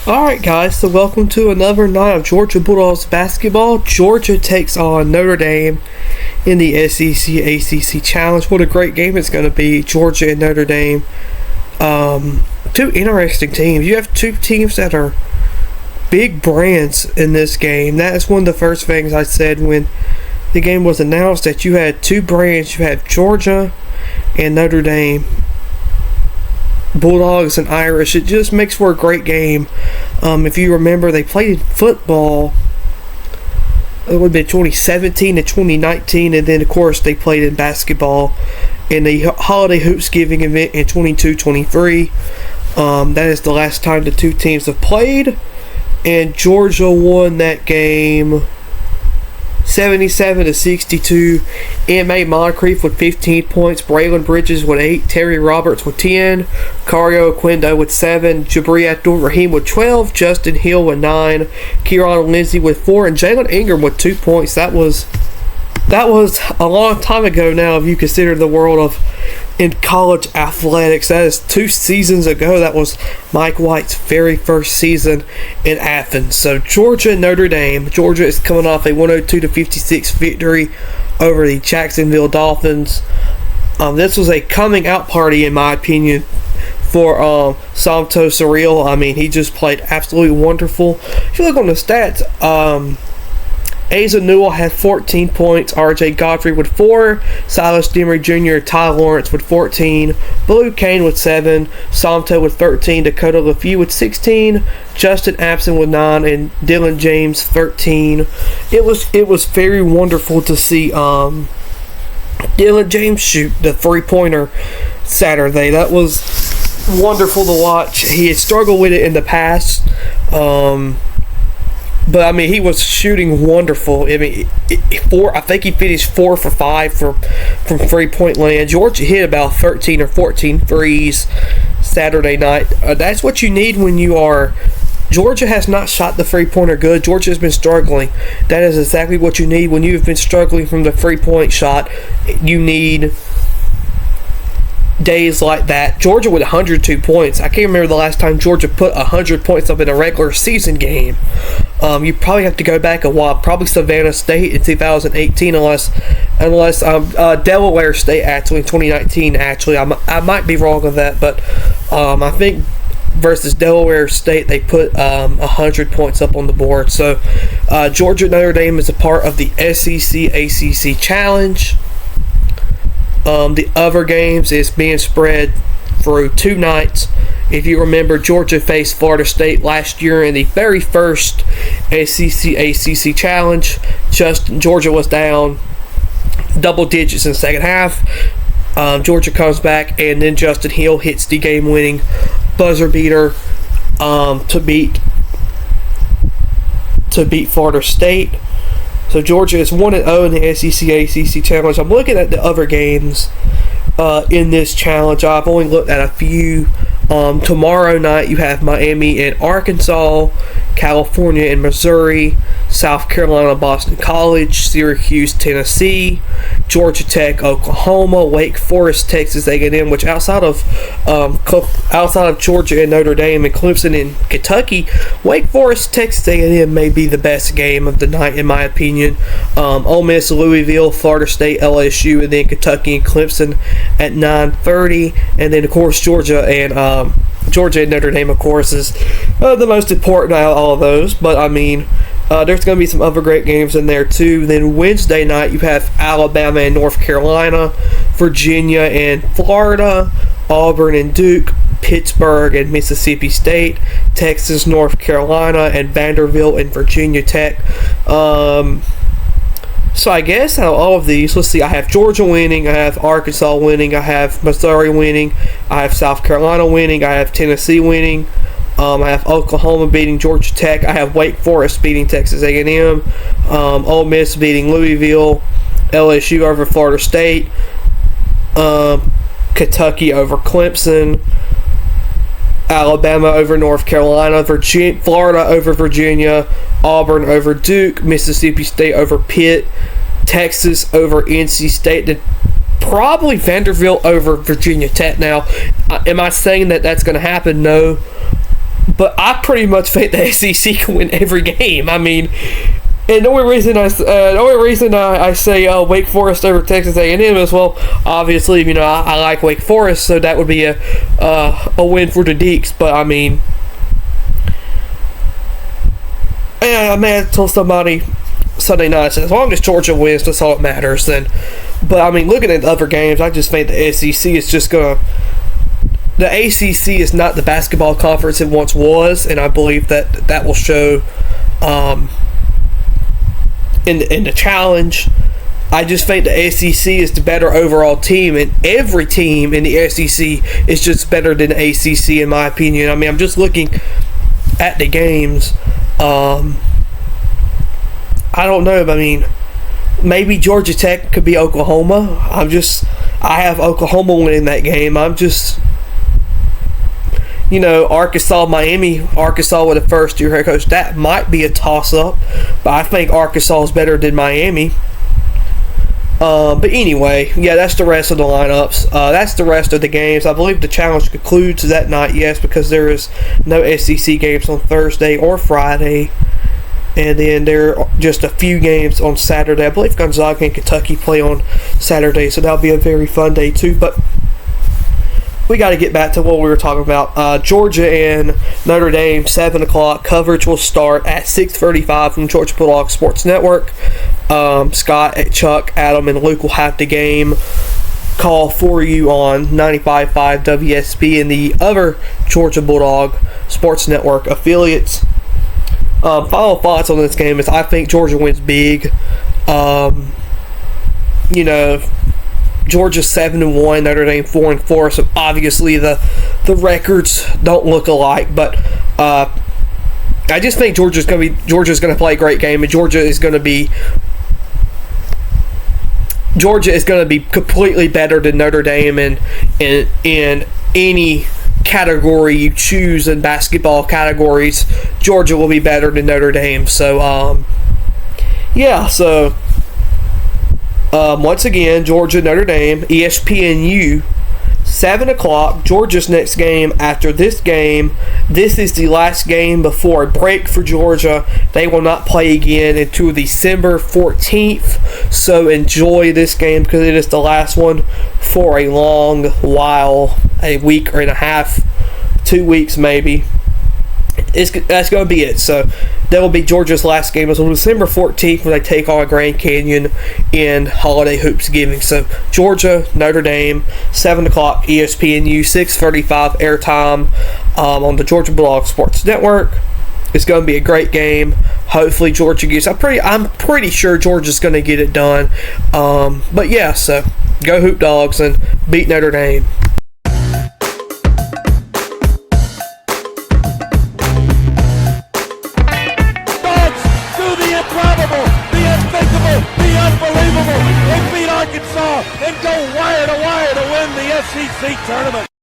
Alright guys, so welcome to another night of Georgia Bulldogs basketball. Georgia takes on Notre Dame in the SEC ACC Challenge. What a great game it's going to be, Georgia and Notre Dame. Two interesting teams. You have two teams that are big brands in this game. That is one of the first things I said when the game was announced, that you had two brands. You have Georgia and Notre Dame. Bulldogs and Irish. It just makes for a great game. If you remember, they played football. It would have been 2017 to 2019, and then of course they played in basketball in the Holiday Hoops Giving event in 22-23. That is the last time the two teams have played, and Georgia won that game 77-62. M.A. Moncrief with 15 points, Braylon Bridges with 8, Terry Roberts with 10, Cario Quindo with 7, Jabri Abdul-Rahim with 12, Justin Hill with 9, Kieran Lindsey with 4, and Jalen Ingram with 2 points. That was a long time ago now, if you consider the world of in college athletics. That is 2 seasons ago. That was Mike White's very first season in Athens. So Georgia and Notre Dame. Georgia is coming off a 102-56 victory over the Jacksonville Dolphins. This was a coming out party, in my opinion, for Santo Surreal. I mean, he just played absolutely wonderful. If you look on the stats, Asa Newell had 14 points, RJ Godfrey with 4, Silas Demery Jr., Ty Lawrence with 14, Blue Kane with 7, Santo with 13, Dakota LaFew with 16, Justin Abson with 9, and Dylan James 13. It was very wonderful to see Dylan James shoot the three-pointer Saturday. That was wonderful to watch. He had struggled with it in the past. But I mean, he was shooting wonderful. I mean, I think he finished 4 for 5 from 3-point land. Georgia hit about 13 or 14 threes Saturday night. That's what you need when you are. Georgia has not shot the three-pointer good. Georgia has been struggling. That is exactly what you need when you have been struggling from the three-point shot. You need days like that. Georgia with 102 points. I can't remember the last time Georgia put 100 points up in a regular season game. You probably have to go back a while. Probably Savannah State in 2018, unless Delaware State actually in 2019. Actually, I might be wrong on that, but I think versus Delaware State they put 100 points up on the board. So Georgia Notre Dame is a part of the SEC ACC Challenge. The other games is being spread through 2 nights. If you remember, Georgia faced Florida State last year in the very first SEC ACC Challenge. Georgia was down double digits in the second half. Georgia comes back, and then Justin Hill hits the game-winning buzzer beater to beat Florida State. So Georgia is 1-0 in the SEC ACC Challenge. I'm looking at the other games in this challenge. I've only looked at a few. Tomorrow night you have Miami and Arkansas, California and Missouri, South Carolina, Boston College, Syracuse, Tennessee, Georgia Tech, Oklahoma, Wake Forest, Texas A&M. Which outside of Georgia and Notre Dame and Clemson and Kentucky, Wake Forest, Texas A&M may be the best game of the night in my opinion. Ole Miss, Louisville, Florida State, LSU, and then Kentucky and Clemson at 9:30, and then of course Georgia and Notre Dame, of course, is the most important out of all of those. But I mean, there's going to be some other great games in there too. Then Wednesday night you have Alabama and North Carolina, Virginia and Florida, Auburn and Duke, Pittsburgh and Mississippi State, Texas, North Carolina, and Vanderbilt and Virginia Tech. So I guess out of all of these, let's see, I have Georgia winning, I have Arkansas winning, I have Missouri winning, I have South Carolina winning, I have Tennessee winning, I have Oklahoma beating Georgia Tech, I have Wake Forest beating Texas A&M, Ole Miss beating Louisville, LSU over Florida State, Kentucky over Clemson, Alabama over North Carolina, Florida over Virginia, Auburn over Duke, Mississippi State over Pitt, Texas over NC State, then probably Vanderbilt over Virginia Tech. Now, am I saying that that's going to happen? No. but I pretty much think the SEC can win every game. I mean, and the only reason I say Wake Forest over Texas A&M is, well, obviously, I like Wake Forest, so that would be a win for the Deeks. But I mean, I may have told somebody Sunday night, so as long as Georgia wins, that's all that matters. But I mean, looking at the other games, I just think the SEC is just gonna. The ACC is not the basketball conference it once was, and I believe that will show in the challenge. I just think the SEC is the better overall team, and every team in the SEC is just better than the ACC, in my opinion. I mean, I'm just looking at the games. I don't know. I mean, maybe Georgia Tech could be Oklahoma. I have Oklahoma winning that game. Arkansas, Miami, Arkansas with a first-year head coach, that might be a toss-up, but I think Arkansas is better than Miami. But anyway, yeah, that's the rest of the lineups. That's the rest of the games. I believe the challenge concludes that night, yes, because there is no SEC games on Thursday or Friday. And then there are just a few games on Saturday. I believe Gonzaga and Kentucky play on Saturday, so that'll be a very fun day too. But we got to get back to what we were talking about. Georgia and Notre Dame, 7 o'clock. Coverage will start at 6:35 from Georgia Bulldog Sports Network. Scott, Chuck, Adam, and Luke will have the game call for you on 95.5 WSB and the other Georgia Bulldog Sports Network affiliates. Final thoughts on this game is I think Georgia wins big. Georgia's 7-1, Notre Dame 4-4, so obviously the records don't look alike, but I just think Georgia's going to play a great game, and Georgia is going to be completely better than Notre Dame in any category you choose in basketball categories. Georgia will be better than Notre Dame. So once again, Georgia, Notre Dame, ESPNU, 7 o'clock. Georgia's next game. After this game, this is the last game before a break for Georgia. They will not play again until December 14th. So enjoy this game because it is the last one for a long while, a week and a half, 2 weeks maybe. That's going to be it. So that will be Georgia's last game. It's on December 14th when they take on Grand Canyon in Holiday Hoopsgiving. So Georgia, Notre Dame, 7 o'clock, ESPNU, 6:35 airtime on the Georgia Bulldog Sports Network. It's going to be a great game. Hopefully Georgia gets. I'm pretty sure Georgia's going to get it done. But yeah, so go Hoop Dogs and beat Notre Dame. Arkansas and go wire to wire to win the SEC tournament.